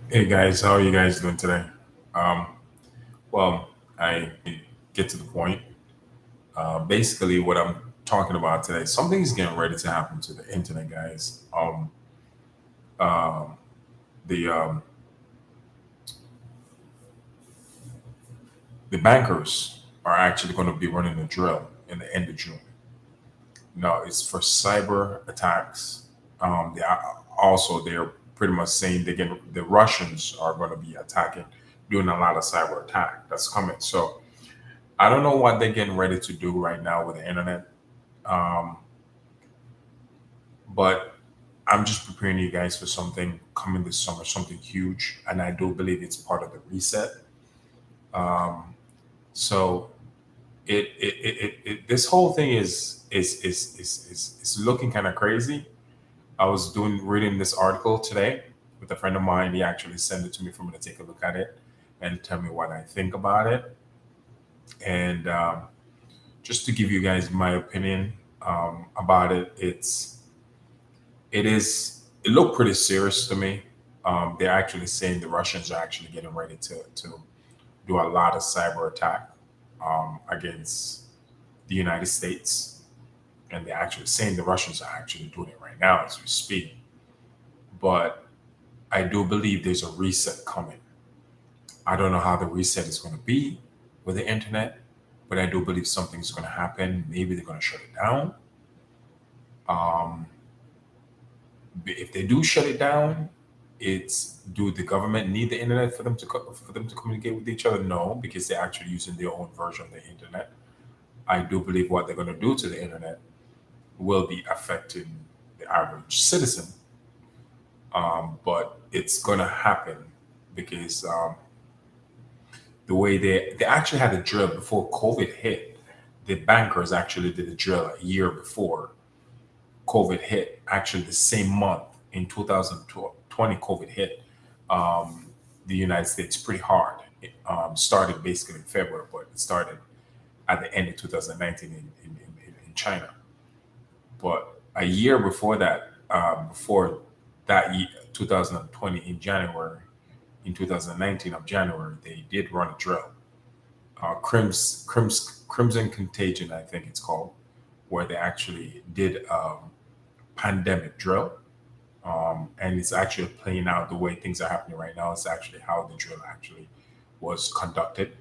Hey guys, how are you guys doing today? Um, well, I get to the point. Basically, what I'm talking about today, something's getting ready to happen to the internet, guys. Um, the the bankers are actually going to be running a drill in the end of June. No, it's for cyber attacks. They're pretty much saying the Russians are going to be attacking, doing a lot of cyber attack that's coming. So I don't know what they're getting ready to do right now with the internet, um, but I'm just preparing you guys for something coming this summer, something huge, and I do believe it's part of the reset. Um, so this whole thing is looking kind of crazy. I was doing reading this article today with a friend of mine. He actually sent it to me for me to take a look at it and tell me what I think about it. And just to give you guys my opinion about it, it looked pretty serious to me. They're actually saying the Russians are actually getting ready to do a lot of cyber attack against the United States, and they're actually saying the Russians are actually doing it right now as we speak. But I do believe there's a reset coming. I don't know how the reset is going to be with the internet, but I do believe something's going to happen. Maybe they're going to shut it down. Um, if they do shut it down, it's do the government need the internet for them to communicate with each other? No, because they're actually using their own version of the internet. I do believe what they're going to do to the internet will be affecting the average citizen, but it's going to happen because the way they actually had a drill before COVID hit. The bankers actually did a drill a year before COVID hit. Actually, the same month in 2020, COVID hit the United States pretty hard. It started basically in February, but it started at the end of 2019 in China. But a year before that year, 2020 in January, in 2019 of January, they did run a drill. Crimson Contagion, I think it's called, where they actually did pandemic drill. And it's actually playing out the way things are happening right now. It's actually how the drill actually was conducted.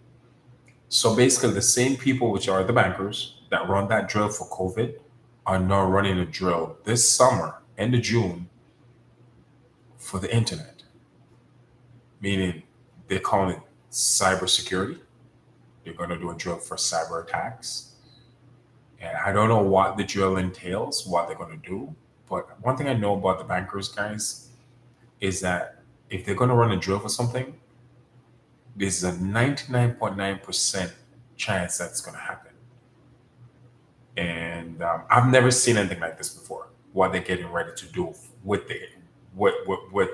So basically, the same people, which are the bankers that run that drill for COVID, are now running a drill this summer, end of June, for the internet, meaning they're calling it cybersecurity. They're going to do a drill for cyber attacks. And I don't know what the drill entails, what they're going to do. But one thing I know about the bankers, guys, is that if they're going to run a drill for something, there's a 99.9% chance that's going to happen. And I've never seen anything like this before. What they're getting ready to do with with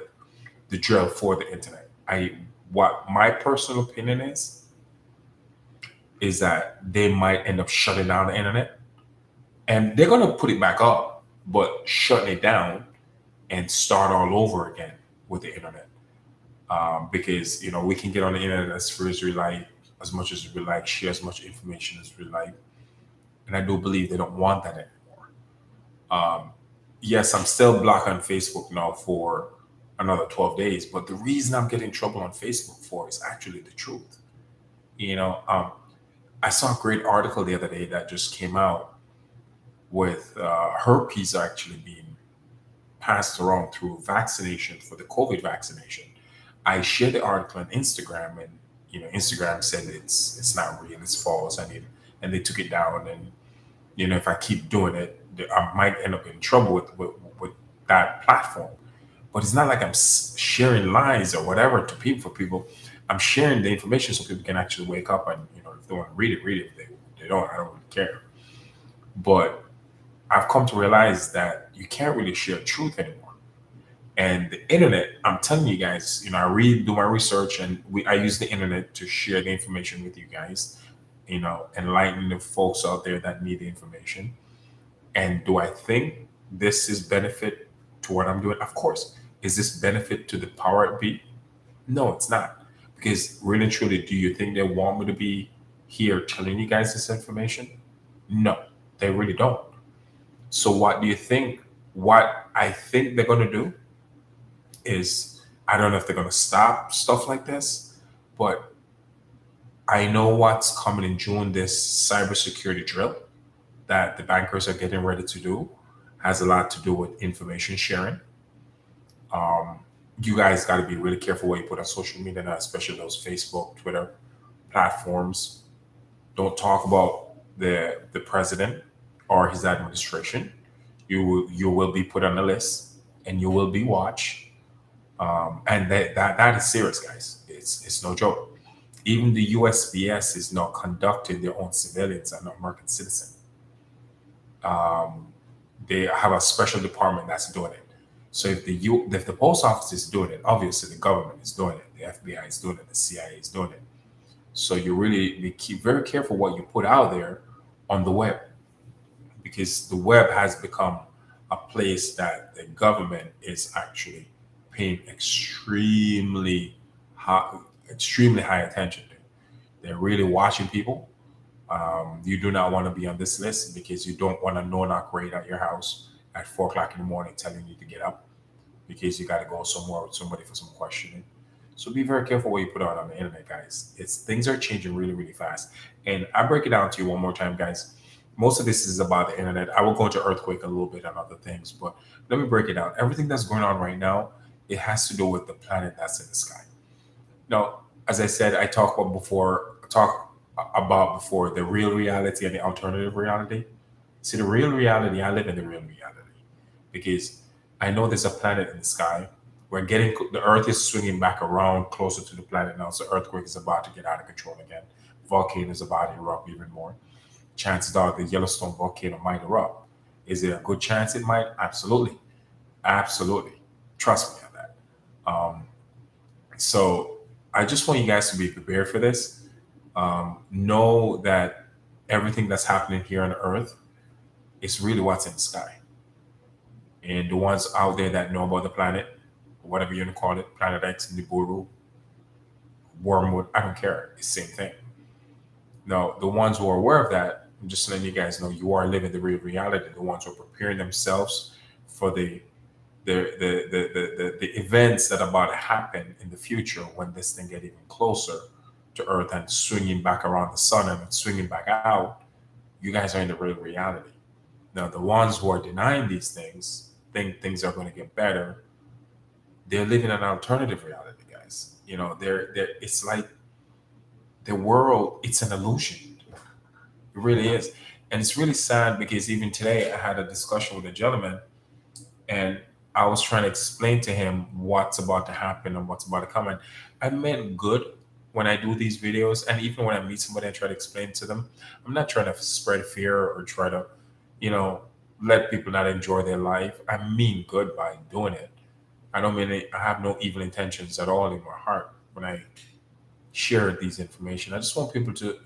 the drill for the internet. I what my personal opinion is that they might end up shutting down the internet, and they're going to put it back up, but shutting it down and start all over again with the internet. Because we can get on the internet as free as we like, as much as we like, share as much information as we like, and I do believe they don't want that anymore. Yes, I'm still blocked on Facebook now for another 12 days, but the reason I'm getting in trouble on Facebook for is actually the truth. You know, um, I saw a great article the other day that just came out with herpes actually being passed around through vaccination for the COVID vaccination. I shared the article on Instagram, and Instagram said it's not real, it's false, and they took it down. And if I keep doing it, I might end up in trouble with that platform. But it's not like I'm sharing lies or whatever to people for people. I'm sharing the information so people can actually wake up and if they want to read it, read it. If they don't, I don't really care. But I've come to realize that you can't really share truth anymore. And the internet, I'm telling you guys, I do my research, and I use the internet to share the information with you guys, enlighten the folks out there that need the information. And do I think this is benefit to what I'm doing? Of course. Is this benefit to the power it be? No, it's not. Because really and truly, do you think they want me to be here telling you guys this information? No, they really don't. So what do you think? What I think they're going to do is, I don't know if they're going to stop stuff like this, but I know what's coming in June. This cybersecurity drill that the bankers are getting ready to do has a lot to do with information sharing. Um, you guys got to be really careful what you put on social media now, especially those Facebook, Twitter platforms. Don't talk about the president or his administration. You will be put on the list and you will be watched. And that is serious, guys. It's no joke. Even the USPS is now conducting their own civilians and American citizens. Um, they have a special department that's doing it. So if the post office is doing it, obviously the government is doing it, the FBI is doing it, the CIA is doing it. So you really be keep very careful what you put out there on the web, because the web has become a place that the government is actually paying high, extremely high attention to. They're really watching people. You do not want to be on this list because you don't want a no knock raid at your house at 4 o'clock in the morning telling you to get up because you got to go somewhere with somebody for some questioning. So be very careful what you put out on the internet, guys. It's things are changing really, really fast. And I break it down to you one more time, guys. Most of this is about the internet. I will go into earthquake a little bit and other things, but let me break it down. Everything that's going on right now, it has to do with the planet that's in the sky. Now, as I said, talk about before the real reality and the alternative reality. See, the real reality, I live in the real reality because I know there's a planet in the sky. The Earth is swinging back around closer to the planet now, so earthquake is about to get out of control again. Volcano is about to erupt even more. Chances are the Yellowstone volcano might erupt. Is there a good chance it might? Absolutely, absolutely. Trust me on that. Um, so I just want you guys to be prepared for this. Know that everything that's happening here on Earth is really what's in the sky. And the ones out there that know about the planet, whatever you want to call it, Planet X, Nibiru, Wormwood, I don't care. It's the same thing. Now, the ones who are aware of that, I'm just letting you guys know you are living the real reality. The ones who are preparing themselves for the events that are about to happen in the future when this thing get even closer to Earth and swinging back around the sun and swinging back out, you guys are in the real reality. Now, the ones who are denying these things, think things are going to get better, they're living an alternative reality, guys. It's like the world, it's an illusion. It really is. And it's really sad because even today I had a discussion with a gentleman and I was trying to explain to him what's about to happen and what's about to come. And I meant good when I do these videos. And even when I meet somebody, I try to explain to them. I'm not trying to spread fear or try to, you know, let people not enjoy their life. I mean good by doing it. I don't mean it, I have no evil intentions at all in my heart when I share these information. I just want people to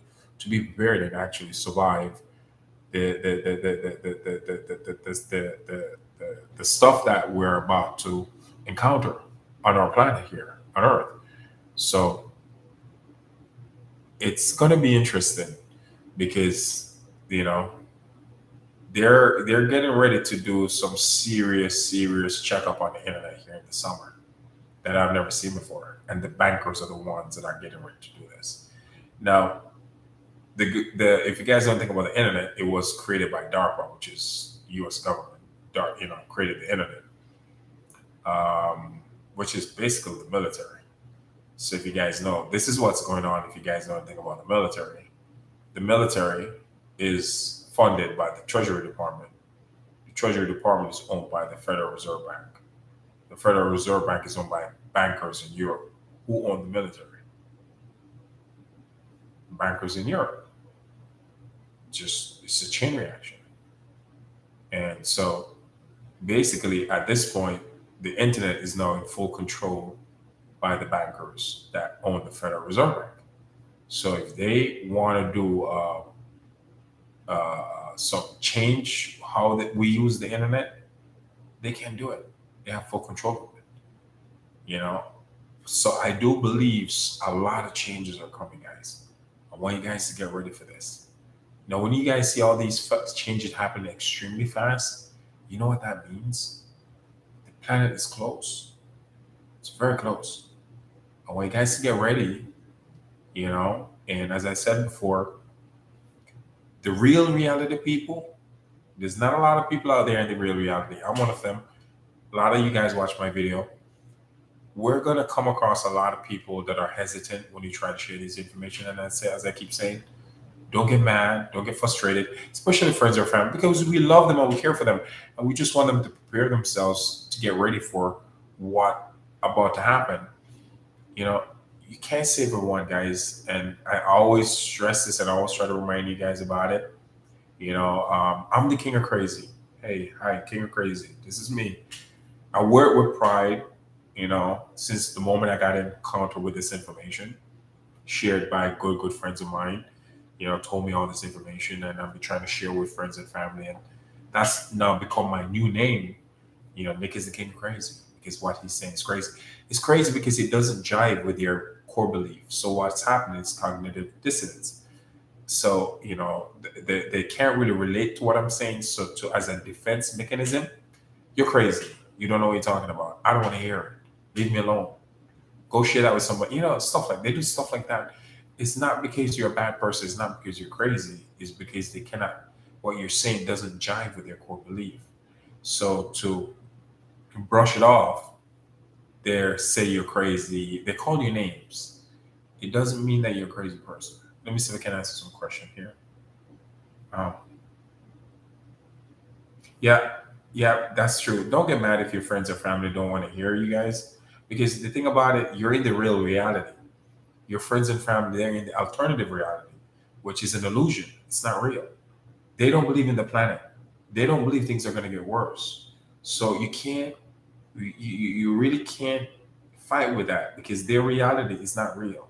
be prepared and actually survive the stuff that we're about to encounter on our planet here on Earth. So it's going to be interesting because you know they're getting ready to do some serious checkup on the internet here in the summer that I've never seen before, and the bankers are the ones that are getting ready to do this. Now, the if you guys don't think about the internet, it was created by DARPA, which is U.S. government. Created the internet, which is basically the military. So if you guys know, this is what's going on. If you guys know anything about the military is funded by the Treasury Department. The Treasury Department is owned by the Federal Reserve Bank. The Federal Reserve Bank is owned by bankers in Europe who own the military. Bankers in Europe. Just it's a chain reaction. And so basically at this point, the internet is now in full control by the bankers that own the Federal Reserve Bank. So if they want to do some change how that we use the internet, they can do it. They have full control of it. You know, So I do believe a lot of changes are coming, guys. I want you guys to get ready for this. Now, when you guys see all these changes happening extremely fast, you know what that means? The planet is close. It's very close. I want you guys to get ready, you know. And as I said before, the real reality people, there's not a lot of people out there in the real reality. I'm one of them. A lot of you guys watch my video. We're gonna come across a lot of people that are hesitant when you try to share this information. And as I keep saying, don't get mad, don't get frustrated, especially friends or family, because we love them and we care for them, and we just want them to prepare themselves to get ready for what about to happen. You know, you can't save everyone, guys, and I always stress this, and I always try to remind you guys about it. I'm the king of crazy. Hey, hi, king of crazy. This is me. I wear it with pride. Since the moment I got in encounter with this information, shared by good friends of mine, told me all this information, and I've been trying to share with friends and family, and that's now become my new name. Nick is the king of crazy because what he's saying is crazy. It's crazy because it doesn't jive with your core belief. So what's happening is cognitive dissonance. So they can't really relate to what I'm saying. So to as a defense mechanism, you're crazy. You don't know what you're talking about. I don't want to hear it. Leave me alone. Go share that with somebody. Stuff like they do stuff like that. It's not because you're a bad person. It's not because you're crazy. It's because they cannot. What you're saying doesn't jive with their core belief. So to brush it off, they say you're crazy. They call you names. It doesn't mean that you're a crazy person. Let me see if I can answer some question here. Um, yeah, yeah, that's true. Don't get mad if your friends or family don't want to hear you guys, because the thing about it, you're in the real reality. Your friends and family, they're in the alternative reality, which is an illusion. It's not real. They don't believe in the planet. They don't believe things are going to get worse. So you can't, you really can't fight with that because their reality is not real.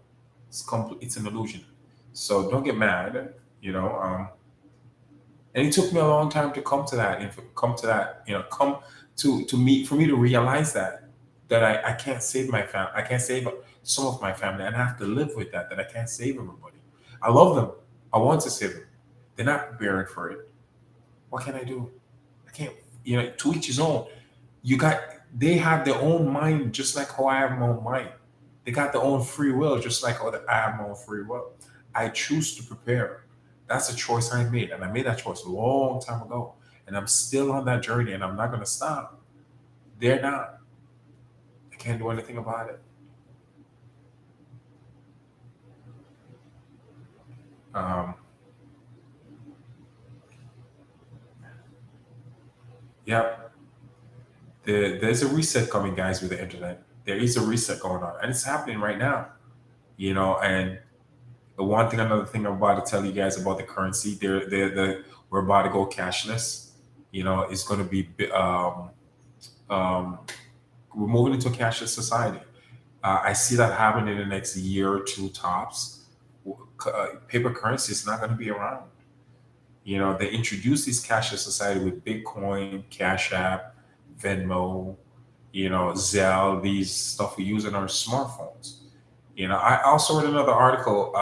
It's an illusion. So don't get mad, and it took me a long time to come to that, and come to that, come to me for me to realize that I can't save my family. I can't save some of my family, and I have to live with that I can't save everybody. I love them. I want to save them. They're not preparing for it. What can I do? I can't. To each his own. You got. They have their own mind, just like how I have my own mind. They got their own free will, just like how I have my own free will. I choose to prepare. That's a choice I made, and I made that choice a long time ago. And I'm still on that journey, and I'm not going to stop. They're not. I can't do anything about it. Um, yeah, there's a reset coming, guys, with the internet. There is a reset going on, and it's happening right now. And the one thing, another thing I'm about to tell you guys about the currency, we're about to go cashless. It's going to be um, we're moving into a cashless society. I see that happening in the next year or two tops. Paper currency is not going to be around. They introduced this cashless society with Bitcoin, Cash App, Venmo, Zelle, these stuff we use in our smartphones. I also read another article.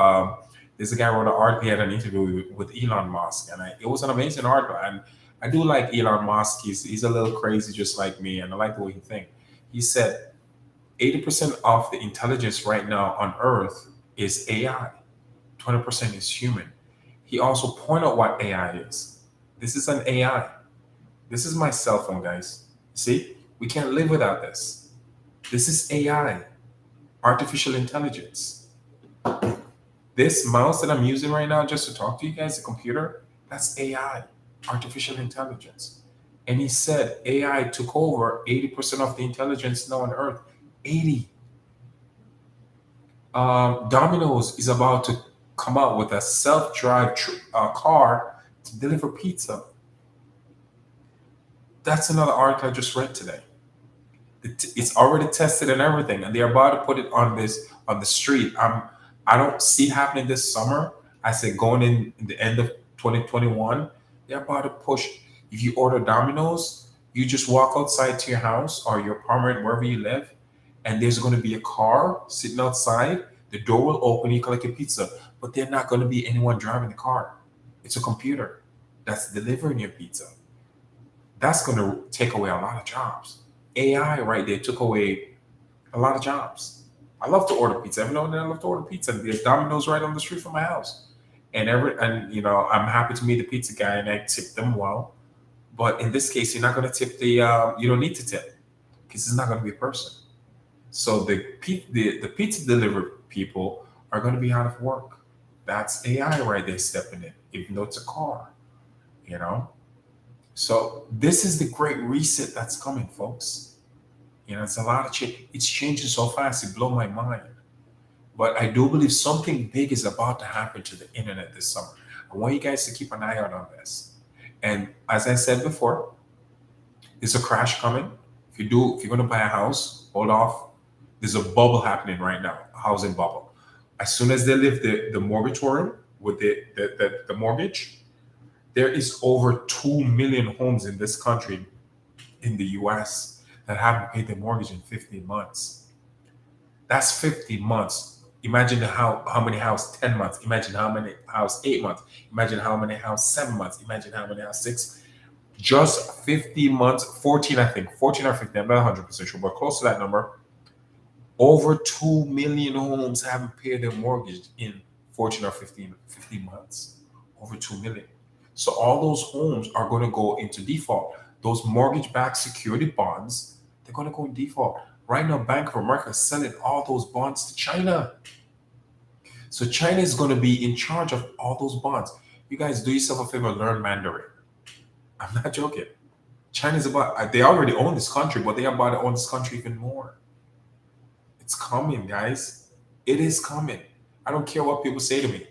There's a guy who wrote an article. He had an interview with Elon Musk, and it was an amazing article. And I do like Elon Musk. He's a little crazy, just like me, and I like the way he thinks. He said 80% of the intelligence right now on Earth is AI. 20% is human. He also pointed out what AI is. This is an AI. This is my cell phone, guys. See, we can't live without this. This is AI, artificial intelligence. This mouse that I'm using right now just to talk to you guys, the computer, that's AI, artificial intelligence. And he said AI took over 80% of the intelligence now on Earth. 80. Domino's is about to come out with a self-drive car to deliver pizza. That's another article I just read today. It's already tested and everything, and they're about to put it on the street. I don't see it happening this summer. I say going in the end of 2021, they're about to push. If you order Domino's, you just walk outside to your house or your apartment, wherever you live, and there's going to be a car sitting outside. The door will open, you collect your pizza, but there's not going to be anyone driving the car. It's a computer that's delivering your pizza. That's going to take away a lot of jobs. AI right there took away a lot of jobs. I love to order pizza. Every now and then I love to order pizza. And there's Domino's right on the street from my house. And I'm happy to meet the pizza guy and I tip them well. But in this case, you're not going to tip you don't need to tip because it's not going to be a person. So the pizza delivery people are going to be out of work. That's AI right there stepping in, even though it's a car, you know? So this is the great reset that's coming, folks. It's a lot of change. It's changing so fast, it blew my mind. But I do believe something big is about to happen to the internet this summer. I want you guys to keep an eye out on this. And as I said before, there's a crash coming. If you're going to buy a house, hold off. There's a bubble happening right now, a housing bubble. As soon as they lift the moratorium with the mortgage, there is over 2 million homes in this country, in the US, that haven't paid their mortgage in 15 months. That's 15 months. Imagine how many house 10 months. Imagine how many house 8 months. Imagine how many house 7 months. Imagine how many house 6. Just 15 months, 14, I think, 14 or 15. I'm not 100% sure, but close to that number. Over 2 million homes haven't paid their mortgage in 14 or 15 months. Over 2 million. So all those homes are going to go into default. Those mortgage-backed security bonds, they're going to go in default. Right now, Bank of America is selling all those bonds to China. So China is going to be in charge of all those bonds. You guys do yourself a favor, learn Mandarin. I'm not joking. China's they already own this country, but they are about to own this country even more. It's coming, guys. It is coming. I don't care what people say to me.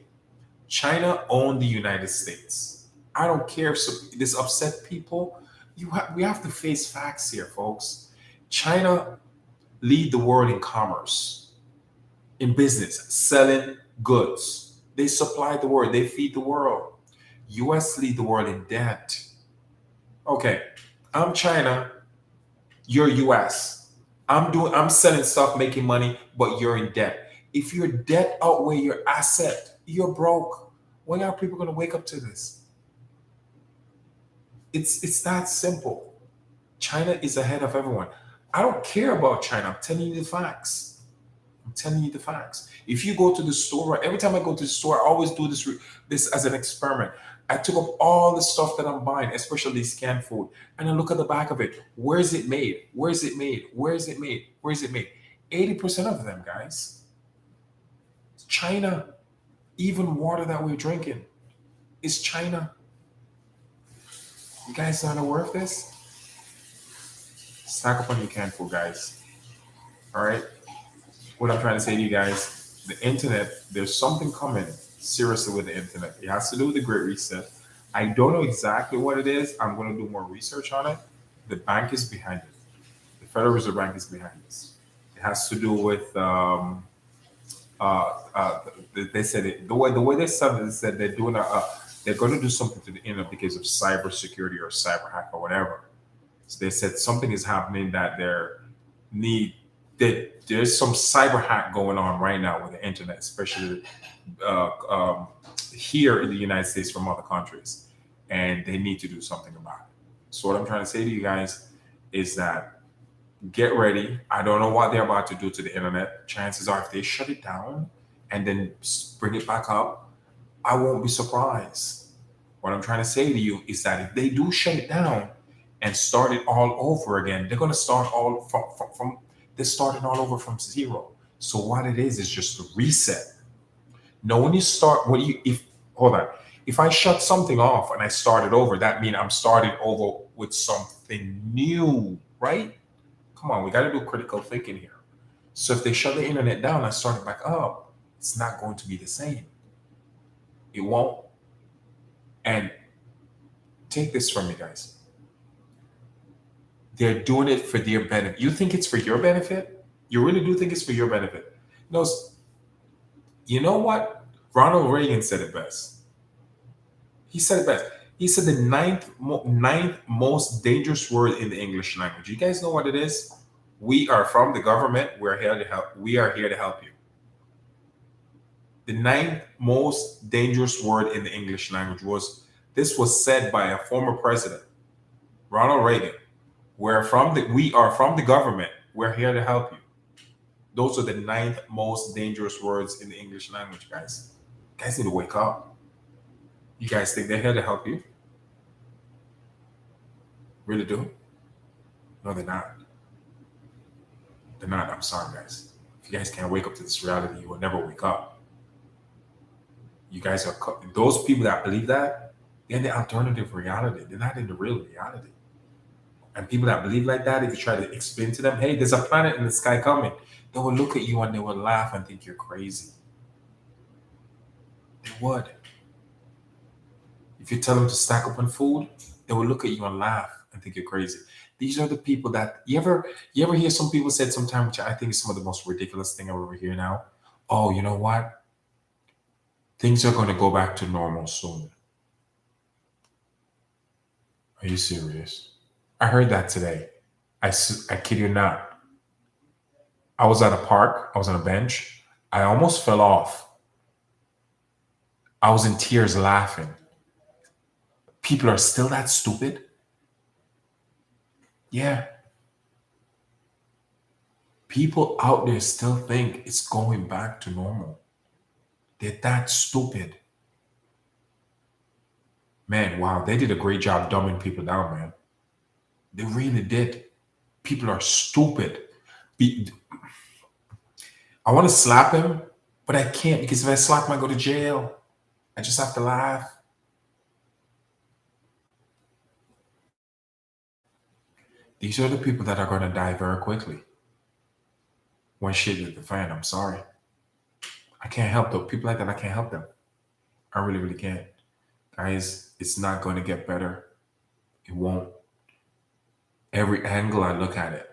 China owned the United States. I don't care if this upset people. We have to face facts here, folks. China lead the world in commerce, in business, selling goods. They supply the world. They feed the world. U.S. lead the world in debt. Okay, I'm China. You're U.S. I'm selling stuff, making money, but you're in debt. If your debt outweigh your asset, you're broke. When are people going to wake up to this? It's that simple. China is ahead of everyone. I don't care about China. I'm telling you the facts. I'm telling you the facts. If you go to the store, every time I go to the store, I always do this as an experiment. I took up all the stuff that I'm buying, especially canned food, and I look at the back of it. Where is it made? Where is it made? Where is it made? Where is it made? 80% of them, guys. China. Even water that we're drinking is China. You guys not aware of this? Stack up on your canned food, guys. All right? What I'm trying to say to you guys, the internet, there's something coming seriously with the internet. It has to do with the Great Reset. I don't know exactly what it is. I'm going to do more research on it. The bank is behind it. The Federal Reserve Bank is behind this. It has to do with they said it, the way they said it is that they're going to do something to the internet because of cybersecurity or cyber hack or whatever. So they said something is happening that there's some cyber hack going on right now with the internet, especially here in the United States from other countries, and they need to do something about it. So what I'm trying to say to you guys is that get ready. I don't know what they're about to do to the internet. Chances are if they shut it down and then bring it back up, I won't be surprised. What I'm trying to say to you is that if they do shut it down and start it all over again, they're going to start all from they're starting all over from zero. So what it is just a reset. Now, if I shut something off and I start it over, that means I'm starting over with something new, right? Come on, we got to do critical thinking here. So if they shut the internet down and start it back up, it's not going to be the same. It won't. And take this from me, guys. They're doing it for their benefit. You think it's for your benefit? You really do think it's for your benefit? No. You know what? Ronald Reagan said it best. He said it best. He said the ninth most dangerous word in the English language. You guys know what it is? We are from the government. We're here to help. We are here to help you. The ninth most dangerous word in the English language was said by a former president, Ronald Reagan. We are from the government. We're here to help you. Those are the ninth most dangerous words in the English language, guys. You guys need to wake up. You guys think they're here to help you? Really do? No, they're not. They're not. I'm sorry, guys. If you guys can't wake up to this reality, you will never wake up. You guys are those people that believe that, they're in the alternative reality. They're not in the real reality. And people that believe like that, if you try to explain to them, hey, there's a planet in the sky coming, they will look at you and they will laugh and think you're crazy. They would. If you tell them to stack up on food, they will look at you and laugh and think you're crazy. These are the people that you ever hear some people said sometime, which I think is some of the most ridiculous thing I ever hear now. Oh, you know what? Things are going to go back to normal soon. Are you serious? I heard that today. I kid you not. I was at a park. I was on a bench. I almost fell off. I was in tears laughing. People are still that stupid? Yeah. People out there still think it's going back to normal. They're that stupid. Man, wow, they did a great job dumbing people down, man. They really did. People are stupid. I want to slap him, but I can't because if I slap him, I go to jail. I just have to laugh. These are the people that are going to die very quickly. When shit hit the fan, I'm sorry. I can't help them. People like that, I can't help them. I really, really can't. Guys, it's not going to get better. It won't. Every angle I look at it,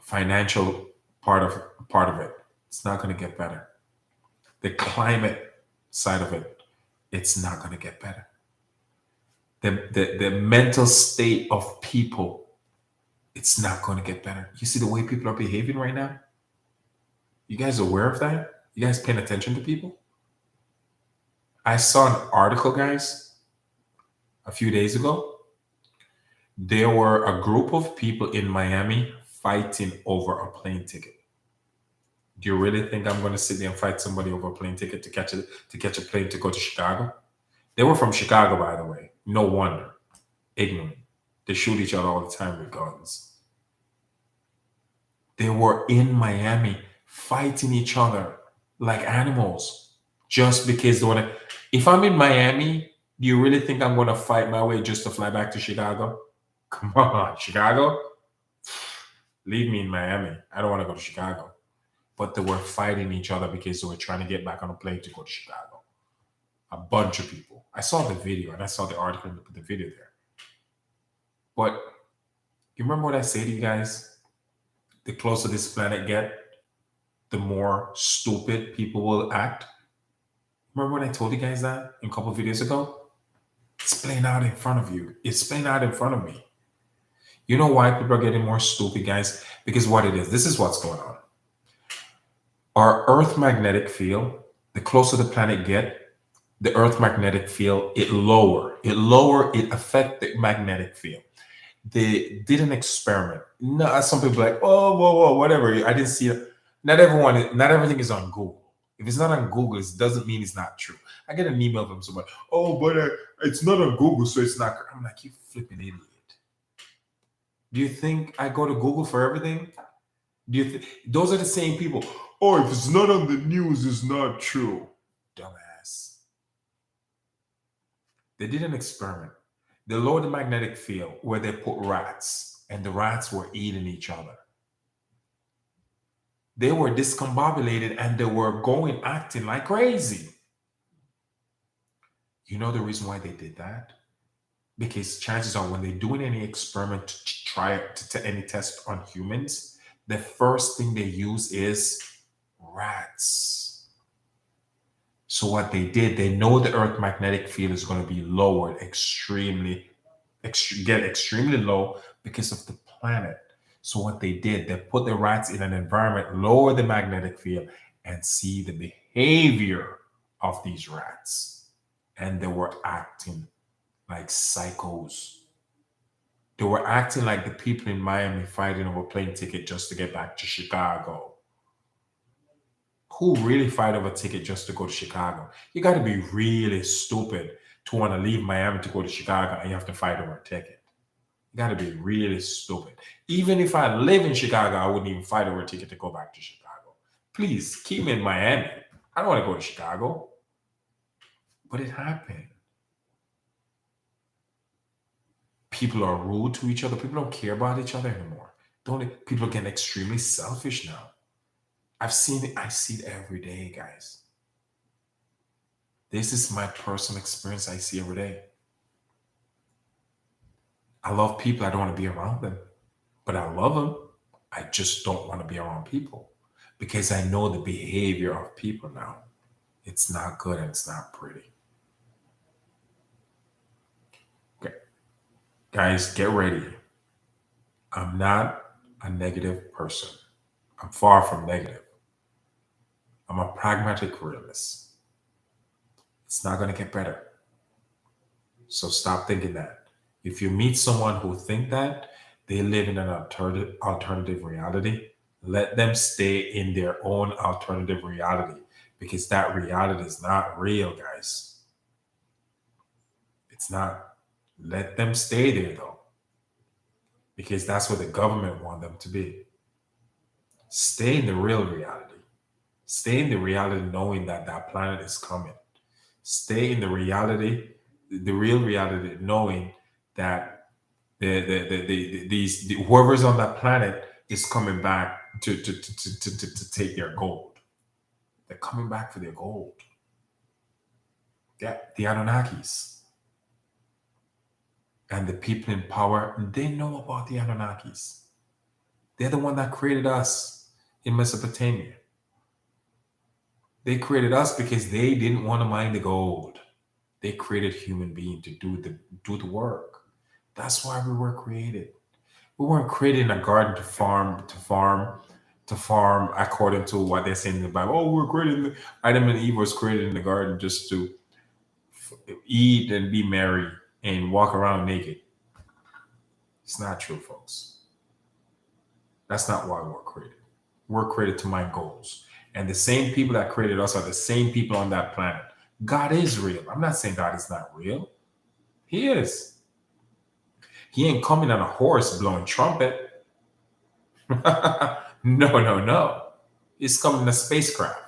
financial part of it, it's not going to get better. The climate side of it, it's not going to get better. The mental state of people, it's not going to get better. You see the way people are behaving right now? You guys aware of that? You guys paying attention to people? I saw an article, guys, a few days ago. There were a group of people in Miami fighting over a plane ticket. Do you really think I'm going to sit there and fight somebody over a plane ticket to catch a plane to go to Chicago? They were from Chicago, by the way. No wonder. Ignorant. They shoot each other all the time with guns. They were in Miami fighting each other like animals just because they want to. If I'm in Miami, do you really think I'm going to fight my way just to fly back to Chicago? Come on, Chicago? Leave me in Miami. I don't want to go to Chicago. But they were fighting each other because they were trying to get back on a plane to go to Chicago. A bunch of people. I saw the video and I saw the article and the video there. But you remember what I say to you guys? The closer this planet get, the more stupid people will act. Remember when I told you guys that a couple of videos ago? It's playing out in front of you. It's playing out in front of me. You know why people are getting more stupid, guys? Because what it is, this is what's going on. Our Earth magnetic field, the closer the planet get, the Earth magnetic field, it affect the magnetic field. They did an experiment. No, some people are like, oh, whoa, whatever. I didn't see it. Not everything is on Google. If it's not on Google, it doesn't mean it's not true. I get an email from somebody, oh, but it's not on Google, so it's not. I'm like, you flipping idiot. Do you think I go to Google for everything? Do you think those are the same people? Oh, if it's not on the news, it's not true. Dumbass. They did an experiment. They lowered the magnetic field where they put rats, and the rats were eating each other. They were discombobulated and they were acting like crazy. You know the reason why they did that? Because chances are when they're doing any experiment to try to any test on humans, the first thing they use is rats. So what they did, they know the Earth magnetic field is going to be lowered extremely low because of the planet. So what they did, they put the rats in an environment, lower the magnetic field, and see the behavior of these rats. And they were acting like psychos. They were acting like the people in Miami fighting over plane ticket just to get back to Chicago. Who really fight over a ticket just to go to Chicago? You got to be really stupid to want to leave Miami to go to Chicago and you have to fight over a ticket. You got to be really stupid. Even if I live in Chicago, I wouldn't even fight over a ticket to go back to Chicago. Please keep me in Miami. I don't want to go to Chicago. But it happened. People are rude to each other. People don't care about each other anymore. People are getting extremely selfish now. I've seen it. I see it every day, guys. This is my personal experience I see every day. I love people. I don't want to be around them. But I love them. I just don't want to be around people because I know the behavior of people now. It's not good and it's not pretty. Okay. Guys, get ready. I'm not a negative person. I'm far from negative. I'm a pragmatic realist. It's not going to get better. So stop thinking that. If you meet someone who think that, they live in an alternative reality, let them stay in their own alternative reality because that reality is not real, guys. It's not. Let them stay there, though, because that's what the government want them to be. Stay in the real reality. Stay in the reality knowing that that planet is coming. Stay in the reality, the real reality, knowing that whoever's on that planet is coming back to take their gold. They're coming back for their gold. Yeah, the Anunnakis. And the people in power, they know about the Anunnakis. They're the one that created us in Mesopotamia. They created us because they didn't want to mine the gold. They created human beings to do the work. That's why we were created. We weren't created in a garden to farm according to what they're saying in the Bible. Oh, we're created. Adam and Eve was created in the garden just to eat and be merry and walk around naked. It's not true, folks. That's not why we're created. We're created to mine goals. And the same people that created us are the same people on that planet. God is real. I'm not saying God is not real. He is. He ain't coming on a horse blowing trumpet. No. He's coming in a spaceship.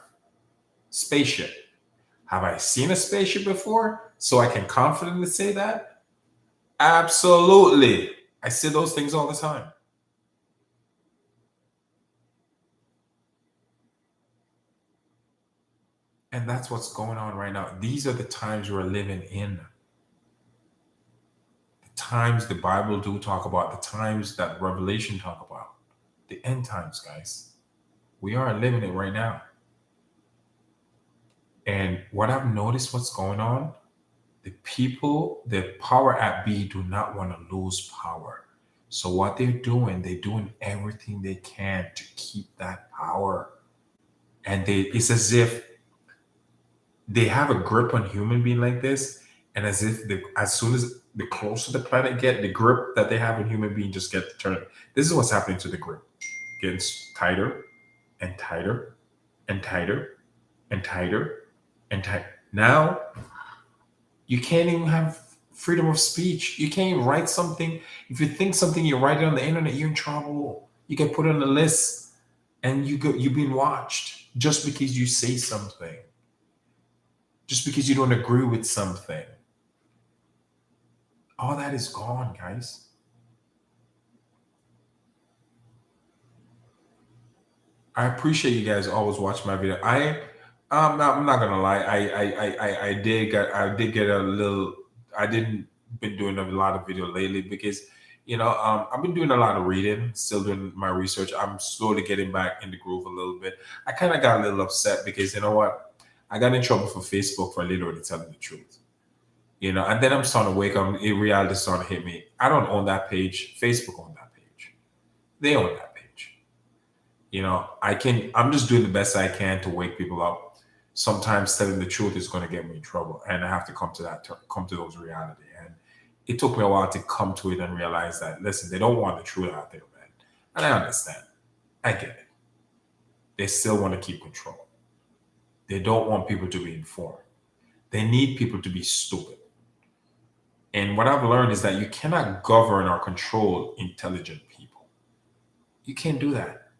Have I seen a spaceship before so I can confidently say that? Absolutely. I see those things all the time. And that's what's going on right now. These are the times we're living in. The times the Bible do talk about, the times that Revelation talk about. The end times, guys. We are living it right now. And what I've noticed what's going on, the people, the power at B do not want to lose power. So what they're doing everything they can to keep that power. And it's as if they have a grip on human being like this, and as if as soon as the closer the planet get, the grip that they have on human being just get turned. This is what's happening to the grip. Getting tighter and tighter and tighter and tighter and tighter. Now you can't even have freedom of speech. You can't even write something. If you think something, you write it on the internet, you're in trouble. You get put on a list and you're being watched just because you say something. Just because you don't agree with something. All that is gone, guys. I appreciate you guys always watch my video. I'm not gonna lie. I did get a little. I didn't been doing a lot of video lately because I've been doing a lot of reading, still doing my research. I'm slowly getting back in the groove a little bit. I kind of got a little upset because you know what? I got in trouble for Facebook for literally telling the truth. And then I'm starting to wake up. Reality starting to hit me. I don't own that page. Facebook owns that page. They own that page. I'm just doing the best I can to wake people up. Sometimes telling the truth is going to get me in trouble, and I have to come to those reality. And it took me a while to come to it and realize that, listen, they don't want the truth out there, man. And I understand. I get it. They still want to keep control. They don't want people to be informed. They need people to be stupid. And what I've learned is that you cannot govern or control intelligent people. You can't do that.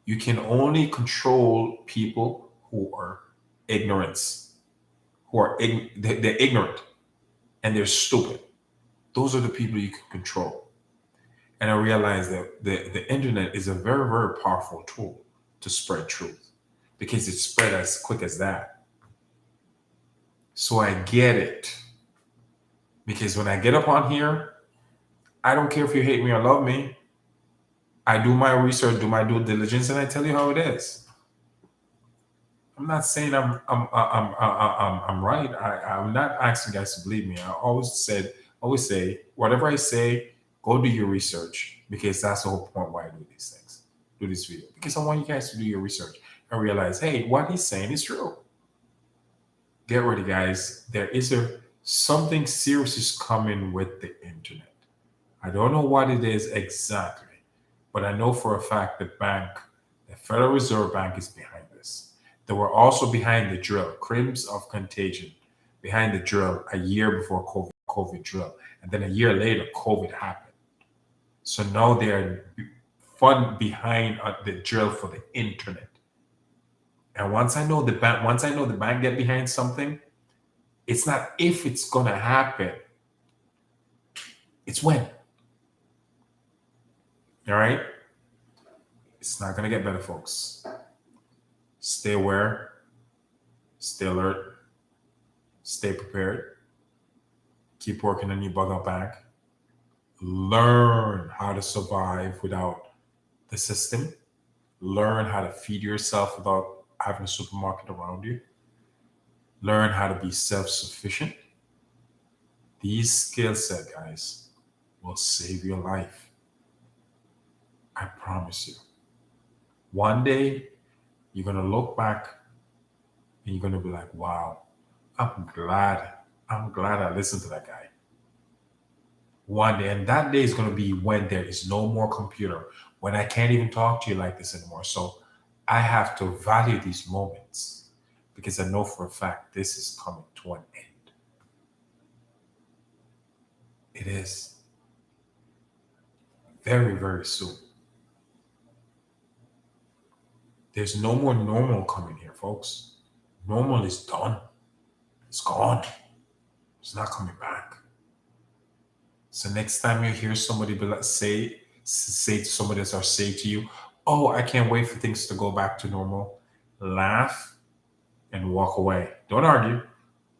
You can only control people who are ignorance, they're ignorant and they're stupid. Those are the people you can control. And I realized that the internet is a very, very powerful tool to spread truth because it's spread as quick as that. So I get it. Because when I get up on here, I don't care if you hate me or love me. I do my research, do my due diligence, and I tell you how it is. I'm not saying I'm right. I'm not asking guys to believe me. I always say, whatever I say, go do your research, because that's the whole point why I do these things, do this video, because I want you guys to do your research and realize, hey, what he's saying is true. Get ready, guys. There is something serious is coming with the internet. I don't know what it is exactly, but I know for a fact the Federal Reserve Bank is behind this. They were also behind the drill, crimes of contagion, behind the drill a year before COVID drill. And then a year later, COVID happened. So now they're behind the drill for the internet. And once I know the bank get behind something, it's not if it's gonna happen, it's when. All right? It's not gonna get better, folks. Stay aware, stay alert, stay prepared, keep working on your bug out back. Learn how to survive without the system. Learn how to feed yourself without having a supermarket around you. Learn how to be self-sufficient. These skill set, guys, will save your life. I promise you. One day, you're going to look back and you're going to be like, wow, I'm glad I listened to that guy. One day, and that day is going to be when there is no more computer, when I can't even talk to you like this anymore. So I have to value these moments because I know for a fact this is coming to an end. It is. Very, very soon. There's no more normal coming here, folks. Normal is done. It's gone. It's not coming back. So next time you hear somebody say to somebody else or say to you, oh, I can't wait for things to go back to normal, laugh and walk away. Don't argue.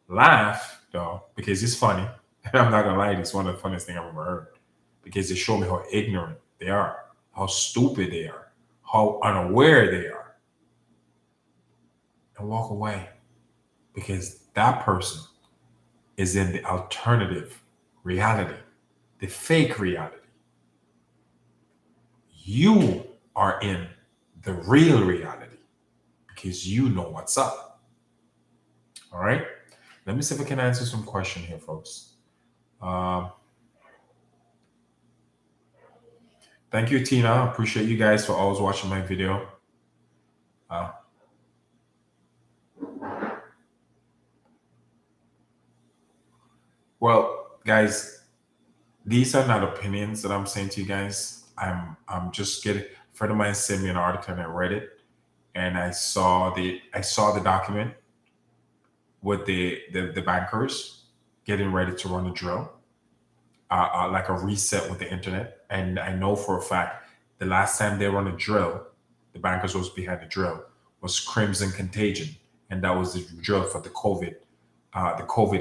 Laugh, though, because it's funny. I'm not going to lie, it's one of the funniest things I've ever heard. Because they show me how ignorant they are, how stupid they are, how unaware they are. And walk away. Because that person is in the alternative reality, the fake reality. You are in the real reality because you know what's up. All right. Let me see if I can answer some question here, folks. Thank you, Tina. I appreciate you guys for always watching my video. Well, guys, these are not opinions that I'm saying to you guys. I'm just getting, a friend of mine sent me an article and I read it, and I saw the document with the bankers getting ready to run a drill, like a reset with the internet. And I know for a fact the last time they run a drill, the bankers was behind the drill, was Crimson Contagion, and that was the drill for the COVID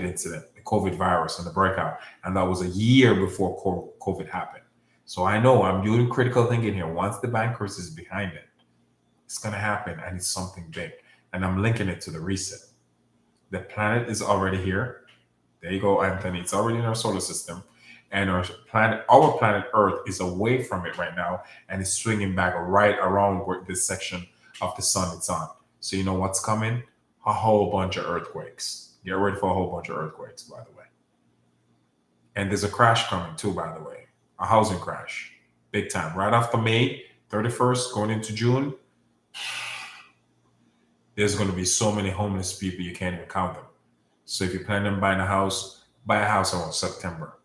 incident, the COVID virus and the breakout. And that was a year before COVID happened. So I know I'm doing critical thinking here. Once the bankers is behind it, it's going to happen, and it's something big. And I'm linking it to the reset. The planet is already here. There you go, Anthony. It's already in our solar system. and our planet Earth is away from it right now, and it's swinging back right around where this section of the sun it's on. So you know what's coming? A whole bunch of earthquakes. Get ready for a whole bunch of earthquakes, by the way. And there's a crash coming too, by the way, a housing crash, big time. Right after May 31st, going into June, there's going to be so many homeless people you can't even count them. So if you're planning on buying a house, buy a house around September.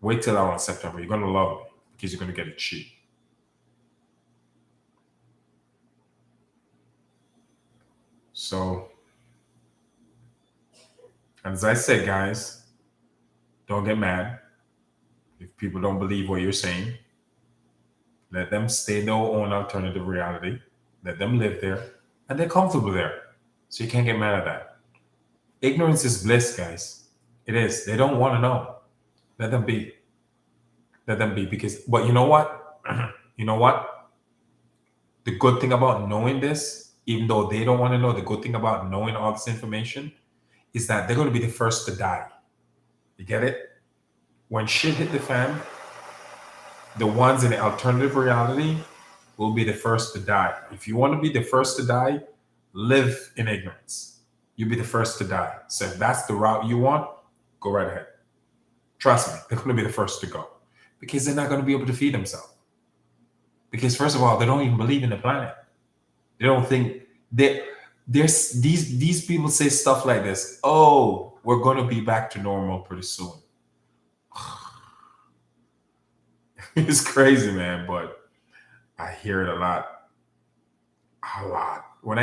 Wait till around September. You're going to love it because you're going to get it cheap. So, as I said, guys, don't get mad if people don't believe what you're saying. Let them stay in their own alternative reality. Let them live there, and they're comfortable there. So you can't get mad at that. Ignorance is bliss, guys. It is. They don't want to know. Let them be. Let them be. But you know what? You know what? The good thing about knowing this, even though they don't want to know, the good thing about knowing all this information is that they're going to be the first to die. You get it? When shit hit the fan, the ones in the alternative reality will be the first to die. If you want to be the first to die, live in ignorance. You'll be the first to die. So if that's the route you want, go right ahead. Trust me, they're going to be the first to go because they're not going to be able to feed themselves. Because first of all, they don't even believe in the planet. They don't think these people say stuff like this. Oh, we're going to be back to normal pretty soon. It's crazy, man, but I hear it a lot. A lot. When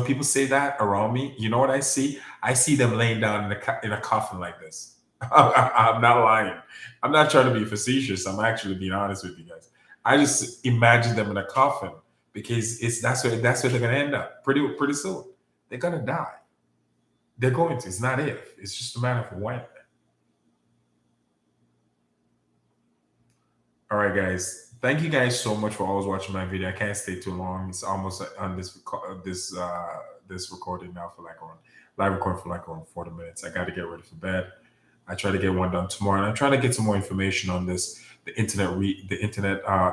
people say that around me, you know what I see? I see them laying down in a coffin like this. I'm not lying. I'm not trying to be facetious. I'm actually being honest with you guys. I just imagine them in a coffin because that's where they're gonna end up pretty soon. They're gonna die. They're going to. It's not if. It's just a matter of when. All right, guys. Thank you guys so much for always watching my video. I can't stay too long. It's almost on this recording now for like around live recording for like around 40 minutes. I got to get ready for bed. I try to get one done tomorrow, and I'm trying to get some more information on this. The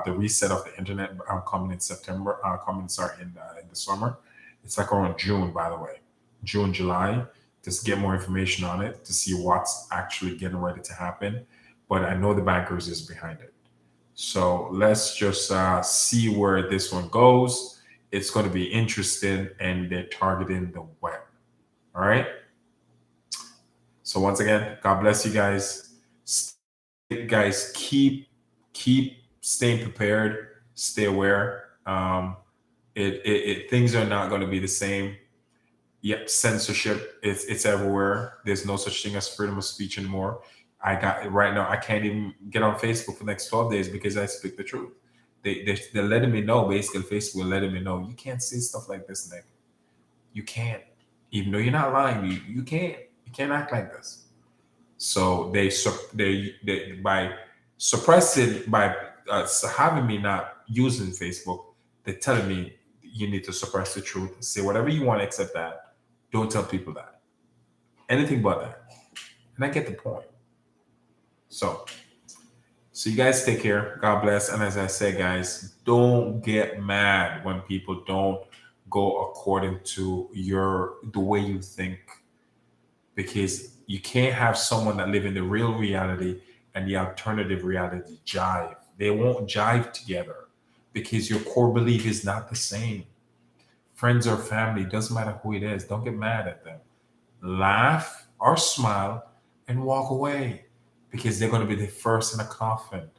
reset of the internet coming in September. In the summer. It's like around June, by the way, June, July. Just get more information on it to see what's actually getting ready to happen. But I know the bankers is behind it. So let's just see where this one goes. It's going to be interesting, and they're targeting the web. All right. So once again, God bless you guys. Guys, keep staying prepared. Stay aware. Things are not going to be the same. Yep, censorship. It's everywhere. There's no such thing as freedom of speech anymore. Right now, I can't even get on Facebook for the next 12 days because I speak the truth. They're letting me know, basically, Facebook letting me know, you can't say stuff like this, Nick. You can't. Even though you're not lying, you can't. You can't act like this. So they by suppressing, by having me not using Facebook, they're telling me you need to suppress the truth. Say whatever you want except that. Don't tell people that. Anything but that. And I get the point. So you guys take care. God bless. And as I say, guys, don't get mad when people don't go according to the way you think, because you can't have someone that live in the real reality and the alternative reality jive. They won't jive together because your core belief is not the same. Friends or family, doesn't matter who it is. Don't get mad at them. Laugh or smile and walk away, because they're going to be the first in a coffin.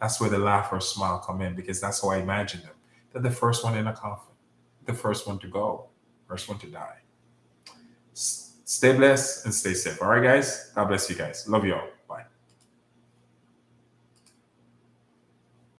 That's where the laugh or smile come in, because that's how I imagine them. They're the first one in a coffin, the first one to go, first one to die. Stay blessed and stay safe. All right, guys? God bless you guys. Love you all.